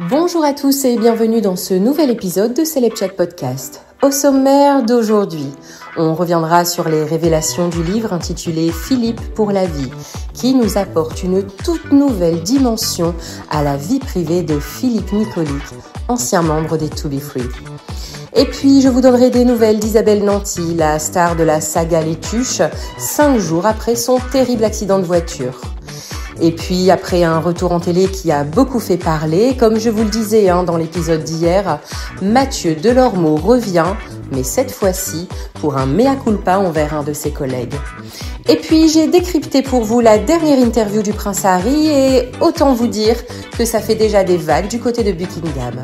Bonjour à tous et bienvenue dans ce nouvel épisode de Celeb-Chat Podcast. Au sommaire d'aujourd'hui, on reviendra sur les révélations du livre intitulé Philippe pour la vie, qui nous apporte une toute nouvelle dimension à la vie privée de Philippe Nicolic, ancien membre des To Be Free. Et puis, je vous donnerai des nouvelles d'Isabelle Nanty, la star de la saga Les Tuches, 5 jours après son terrible accident de voiture. Et puis, après un retour en télé qui a beaucoup fait parler, comme je vous le disais dans l'épisode d'hier, Mathieu Delormeau revient, mais cette fois-ci pour un mea culpa envers un de ses collègues. Et puis, j'ai décrypté pour vous la dernière interview du prince Harry et autant vous dire que ça fait déjà des vagues du côté de Buckingham.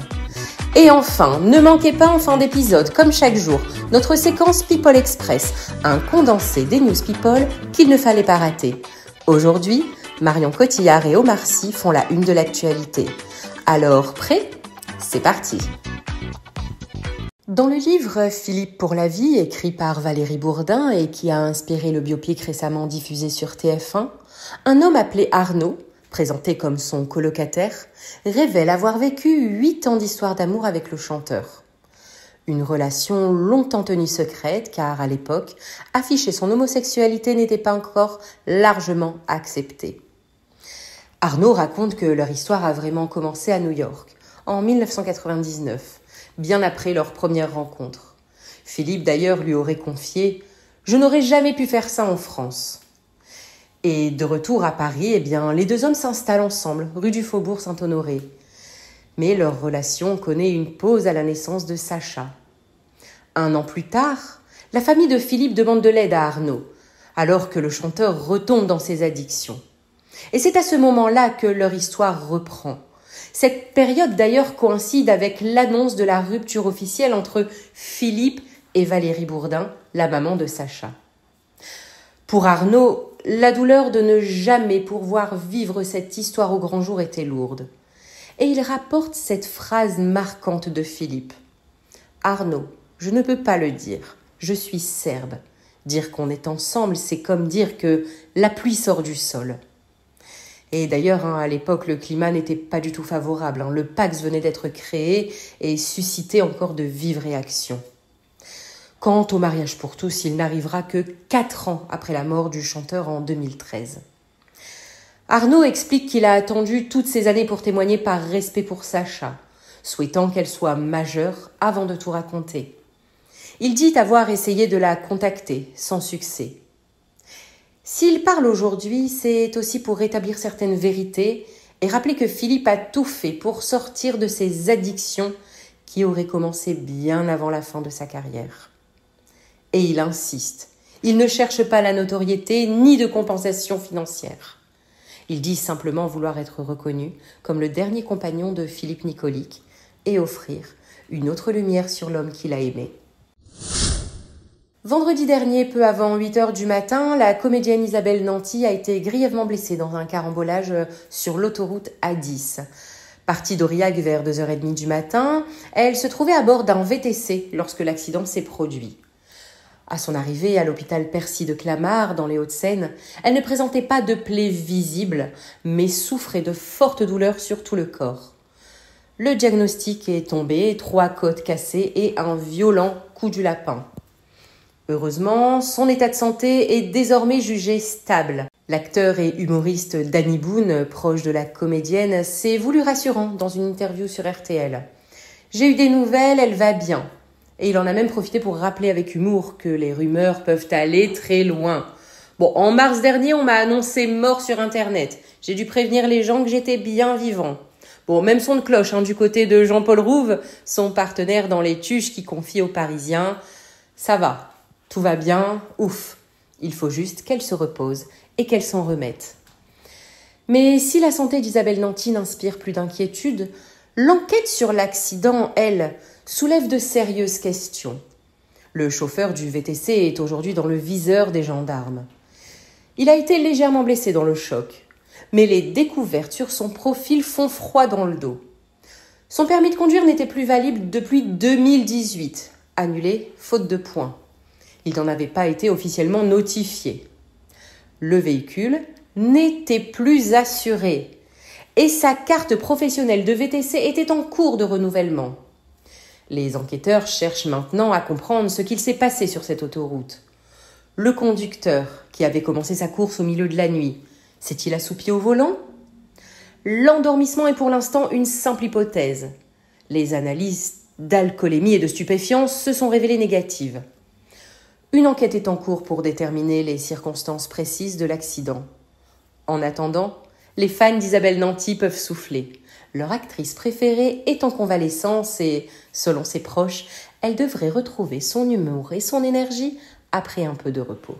Et enfin, ne manquez pas en fin d'épisode, comme chaque jour, notre séquence People Express, un condensé des news people qu'il ne fallait pas rater. Aujourd'hui, Marion Cotillard et Omar Sy font la une de l'actualité. Alors, prêt ? C'est parti ! Dans le livre Philippe pour la vie, écrit par Valérie Bourdin et qui a inspiré le biopic récemment diffusé sur TF1, un homme appelé Arnaud, présenté comme son colocataire, révèle avoir vécu 8 ans d'histoire d'amour avec le chanteur. Une relation longtemps tenue secrète car, à l'époque, afficher son homosexualité n'était pas encore largement acceptée. Arnaud raconte que leur histoire a vraiment commencé à New York, en 1999, bien après leur première rencontre. Philippe d'ailleurs lui aurait confié « Je n'aurais jamais pu faire ça en France ». Et de retour à Paris, les deux hommes s'installent ensemble, rue du Faubourg Saint-Honoré. Mais leur relation connaît une pause à la naissance de Sacha. 1 an plus tard, la famille de Philippe demande de l'aide à Arnaud, alors que le chanteur retombe dans ses addictions. Et c'est à ce moment-là que leur histoire reprend. Cette période d'ailleurs coïncide avec l'annonce de la rupture officielle entre Philippe et Valérie Bourdin, la maman de Sacha. Pour Arnaud, la douleur de ne jamais pouvoir vivre cette histoire au grand jour était lourde. Et il rapporte cette phrase marquante de Philippe. « Arnaud, je ne peux pas le dire, je suis serbe. Dire qu'on est ensemble, c'est comme dire que la pluie sort du sol. » Et d'ailleurs, à l'époque, le climat n'était pas du tout favorable. Le Pax venait d'être créé et suscitait encore de vives réactions. Quant au mariage pour tous, il n'arrivera que 4 ans après la mort du chanteur en 2013. Arnaud explique qu'il a attendu toutes ces années pour témoigner par respect pour Sacha, souhaitant qu'elle soit majeure avant de tout raconter. Il dit avoir essayé de la contacter, sans succès. S'il parle aujourd'hui, c'est aussi pour rétablir certaines vérités et rappeler que Philippe a tout fait pour sortir de ses addictions qui auraient commencé bien avant la fin de sa carrière. Et il insiste, il ne cherche pas la notoriété ni de compensation financière. Il dit simplement vouloir être reconnu comme le dernier compagnon de Philippe Nicolic et offrir une autre lumière sur l'homme qu'il a aimé. Vendredi dernier, peu avant 8h du matin, la comédienne Isabelle Nanty a été grièvement blessée dans un carambolage sur l'autoroute A10. Partie d'Aurillac vers 2h30 du matin, elle se trouvait à bord d'un VTC lorsque l'accident s'est produit. À son arrivée à l'hôpital Percy de Clamart, dans les Hauts-de-Seine, elle ne présentait pas de plaies visibles, mais souffrait de fortes douleurs sur tout le corps. Le diagnostic est tombé, 3 côtes cassées et un violent coup du lapin. Heureusement, son état de santé est désormais jugé stable. L'acteur et humoriste Danny Boone, proche de la comédienne, s'est voulu rassurant dans une interview sur RTL. « J'ai eu des nouvelles, elle va bien. » Et il en a même profité pour rappeler avec humour que les rumeurs peuvent aller très loin. « Bon, en mars dernier, on m'a annoncé mort sur Internet. J'ai dû prévenir les gens que j'étais bien vivant. » Bon, même son de cloche du côté de Jean-Paul Rouve, son partenaire dans Les Tuches qui confie aux Parisiens « Ça va. Tout va bien, ouf. Il faut juste qu'elle se repose et qu'elle s'en remette. » Mais si la santé d'Isabelle Nanty n'inspire plus d'inquiétude, l'enquête sur l'accident, elle, soulève de sérieuses questions. Le chauffeur du VTC est aujourd'hui dans le viseur des gendarmes. Il a été légèrement blessé dans le choc, mais les découvertes sur son profil font froid dans le dos. Son permis de conduire n'était plus valide depuis 2018, annulé faute de points. Il n'en avait pas été officiellement notifié. Le véhicule n'était plus assuré et sa carte professionnelle de VTC était en cours de renouvellement. Les enquêteurs cherchent maintenant à comprendre ce qu'il s'est passé sur cette autoroute. Le conducteur, qui avait commencé sa course au milieu de la nuit, s'est-il assoupi au volant ? L'endormissement est pour l'instant une simple hypothèse. Les analyses d'alcoolémie et de stupéfiants se sont révélées négatives. Une enquête est en cours pour déterminer les circonstances précises de l'accident. En attendant, les fans d'Isabelle Nanty peuvent souffler. Leur actrice préférée est en convalescence et, selon ses proches, elle devrait retrouver son humour et son énergie après un peu de repos.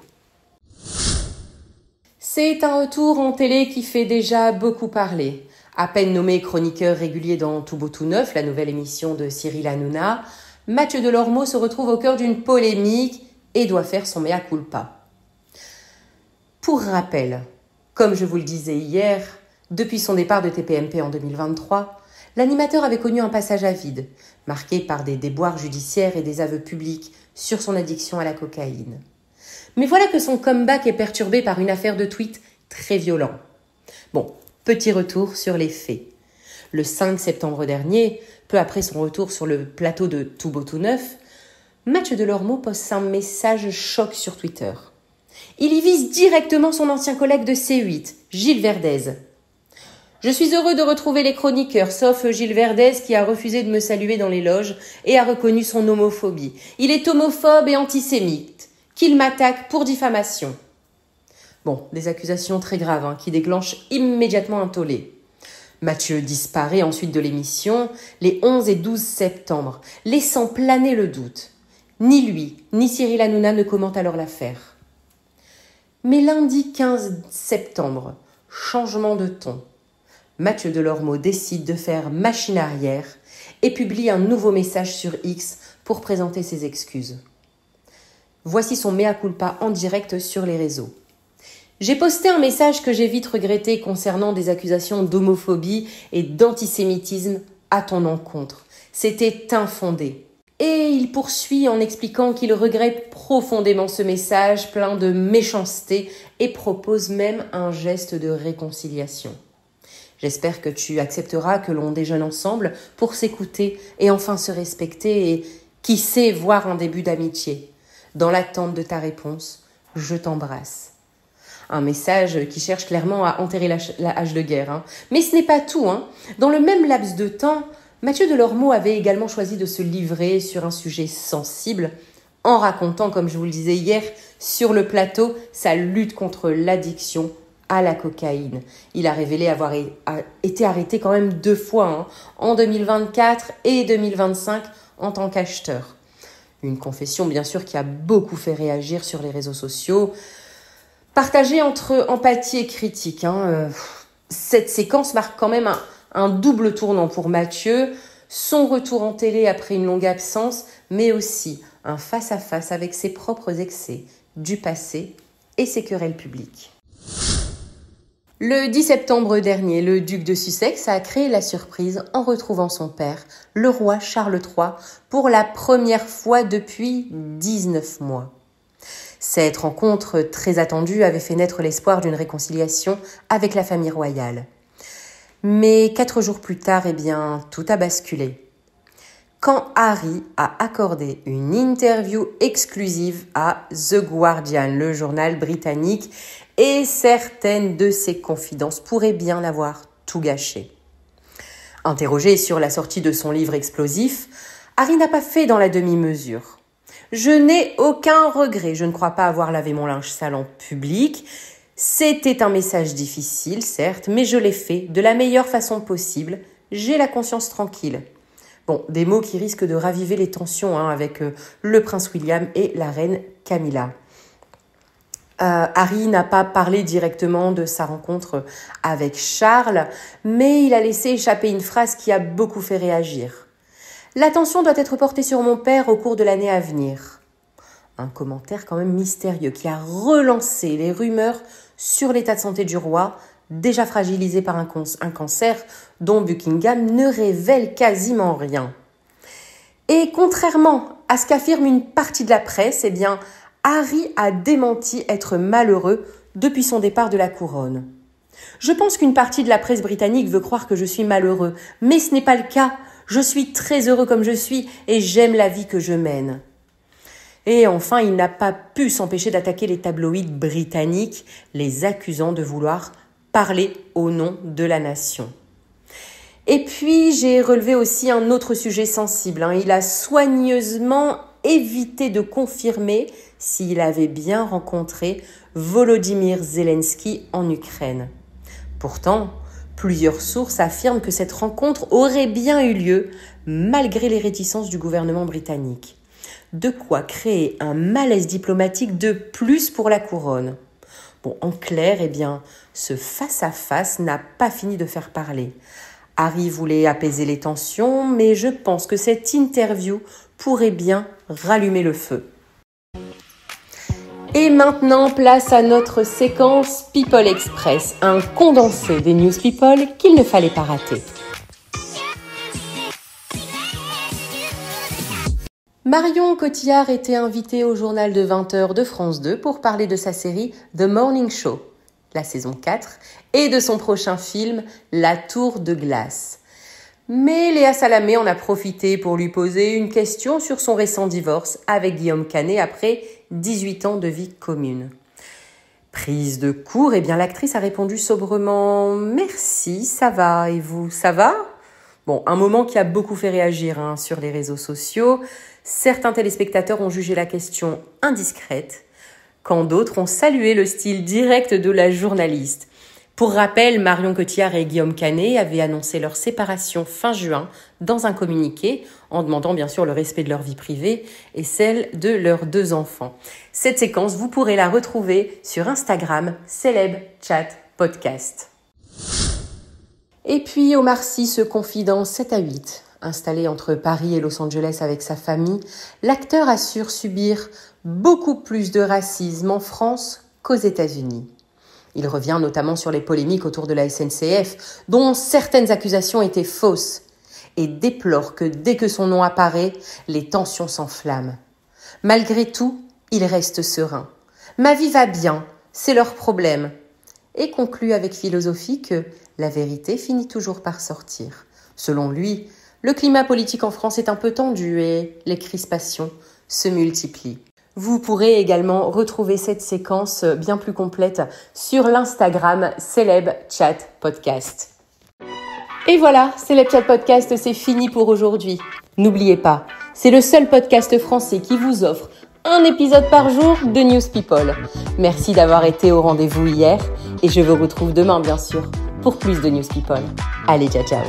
C'est un retour en télé qui fait déjà beaucoup parler. À peine nommé chroniqueur régulier dans Tout beau tout neuf, la nouvelle émission de Cyril Hanouna, Mathieu Delormeau se retrouve au cœur d'une polémique et doit faire son mea culpa. Pour rappel, comme je vous le disais hier, depuis son départ de TPMP en 2023, l'animateur avait connu un passage à vide, marqué par des déboires judiciaires et des aveux publics sur son addiction à la cocaïne. Mais voilà que son comeback est perturbé par une affaire de tweets très violents. Bon, petit retour sur les faits. Le 5 septembre dernier, peu après son retour sur le plateau de Tout beau tout neuf, Mathieu Delormeau poste un message choc sur Twitter. Il y vise directement son ancien collègue de C8, Gilles Verdez. « Je suis heureux de retrouver les chroniqueurs, sauf Gilles Verdez qui a refusé de me saluer dans les loges et a reconnu son homophobie. Il est homophobe et antisémite. Qu'il m'attaque pour diffamation. » Bon, des accusations très graves qui déclenchent immédiatement un tollé. Mathieu disparaît ensuite de l'émission les 11 et 12 septembre, laissant planer le doute. Ni lui, ni Cyril Hanouna ne commentent alors l'affaire. Mais lundi 15 septembre, changement de ton. Mathieu Delormeau décide de faire machine arrière et publie un nouveau message sur X pour présenter ses excuses. Voici son mea culpa en direct sur les réseaux. J'ai posté un message que j'ai vite regretté concernant des accusations d'homophobie et d'antisémitisme à ton encontre. C'était infondé. Et il poursuit en expliquant qu'il regrette profondément ce message plein de méchanceté et propose même un geste de réconciliation. J'espère que tu accepteras que l'on déjeune ensemble pour s'écouter et enfin se respecter et, qui sait, voir un début d'amitié. Dans l'attente de ta réponse, je t'embrasse. Un message qui cherche clairement à enterrer la hache de guerre. Mais ce n'est pas tout. Dans le même laps de temps, Mathieu Delormeau avait également choisi de se livrer sur un sujet sensible en racontant, comme je vous le disais hier, sur le plateau, sa lutte contre l'addiction à la cocaïne. Il a révélé avoir été arrêté quand même 2 fois, en 2024 et 2025 en tant qu'acheteur. Une confession bien sûr qui a beaucoup fait réagir sur les réseaux sociaux, partagée entre empathie et critique. Cette séquence marque quand même un double tournant pour Mathieu, son retour en télé après une longue absence, mais aussi un face-à-face avec ses propres excès du passé et ses querelles publiques. Le 10 septembre dernier, le duc de Sussex a créé la surprise en retrouvant son père, le roi Charles III, pour la première fois depuis 19 mois. Cette rencontre très attendue avait fait naître l'espoir d'une réconciliation avec la famille royale. Mais 4 jours plus tard, tout a basculé. Quand Harry a accordé une interview exclusive à The Guardian, le journal britannique, et certaines de ses confidences pourraient bien avoir tout gâché. Interrogé sur la sortie de son livre explosif, Harry n'a pas fait dans la demi-mesure. « Je n'ai aucun regret, je ne crois pas avoir lavé mon linge sale en public. C'était un message difficile, certes, mais je l'ai fait de la meilleure façon possible. J'ai la conscience tranquille. » Bon, des mots qui risquent de raviver les tensions avec le prince William et la reine Camilla. Harry n'a pas parlé directement de sa rencontre avec Charles, mais il a laissé échapper une phrase qui a beaucoup fait réagir. « L'attention doit être portée sur mon père au cours de l'année à venir. » Un commentaire quand même mystérieux qui a relancé les rumeurs sur l'état de santé du roi, déjà fragilisé par un cancer dont Buckingham ne révèle quasiment rien. Et contrairement à ce qu'affirme une partie de la presse, Harry a démenti être malheureux depuis son départ de la couronne. Je pense qu'une partie de la presse britannique veut croire que je suis malheureux, mais ce n'est pas le cas. Je suis très heureux comme je suis et j'aime la vie que je mène. Et enfin, il n'a pas pu s'empêcher d'attaquer les tabloïds britanniques, les accusant de vouloir parler au nom de la nation. Et puis, j'ai relevé aussi un autre sujet sensible. Il a soigneusement évité de confirmer s'il avait bien rencontré Volodymyr Zelensky en Ukraine. Pourtant, plusieurs sources affirment que cette rencontre aurait bien eu lieu malgré les réticences du gouvernement britannique. De quoi créer un malaise diplomatique de plus pour la couronne. En clair, ce face-à-face n'a pas fini de faire parler. Harry voulait apaiser les tensions, mais je pense que cette interview pourrait bien rallumer le feu. Et maintenant, place à notre séquence People Express, un condensé des News People qu'il ne fallait pas rater. Marion Cotillard était invitée au journal de 20h de France 2 pour parler de sa série The Morning Show, la saison 4, et de son prochain film La Tour de Glace. Mais Léa Salamé en a profité pour lui poser une question sur son récent divorce avec Guillaume Canet après 18 ans de vie commune. Prise de court, l'actrice a répondu sobrement « Merci, ça va, et vous, ça va ?» Un moment qui a beaucoup fait réagir sur les réseaux sociaux. Certains téléspectateurs ont jugé la question indiscrète, quand d'autres ont salué le style direct de la journaliste. Pour rappel, Marion Cotillard et Guillaume Canet avaient annoncé leur séparation fin juin dans un communiqué, en demandant bien sûr le respect de leur vie privée et celle de leurs 2 enfants. Cette séquence, vous pourrez la retrouver sur Instagram, Celeb Chat Podcast. Et puis Omar Sy se confie dans 7 à 8. Installé entre Paris et Los Angeles avec sa famille, l'acteur assure subir beaucoup plus de racisme en France qu'aux États-Unis. Il revient notamment sur les polémiques autour de la SNCF, dont certaines accusations étaient fausses, et déplore que dès que son nom apparaît, les tensions s'enflamment. Malgré tout, il reste serein. « Ma vie va bien, c'est leur problème », et conclut avec philosophie que la vérité finit toujours par sortir. Selon lui, le climat politique en France est un peu tendu et les crispations se multiplient. Vous pourrez également retrouver cette séquence bien plus complète sur l'Instagram Celeb Chat Podcast. Et voilà, Celeb Chat Podcast, c'est fini pour aujourd'hui. N'oubliez pas, c'est le seul podcast français qui vous offre un épisode par jour de News People. Merci d'avoir été au rendez-vous hier et je vous retrouve demain bien sûr pour plus de News People. Allez, ciao ciao.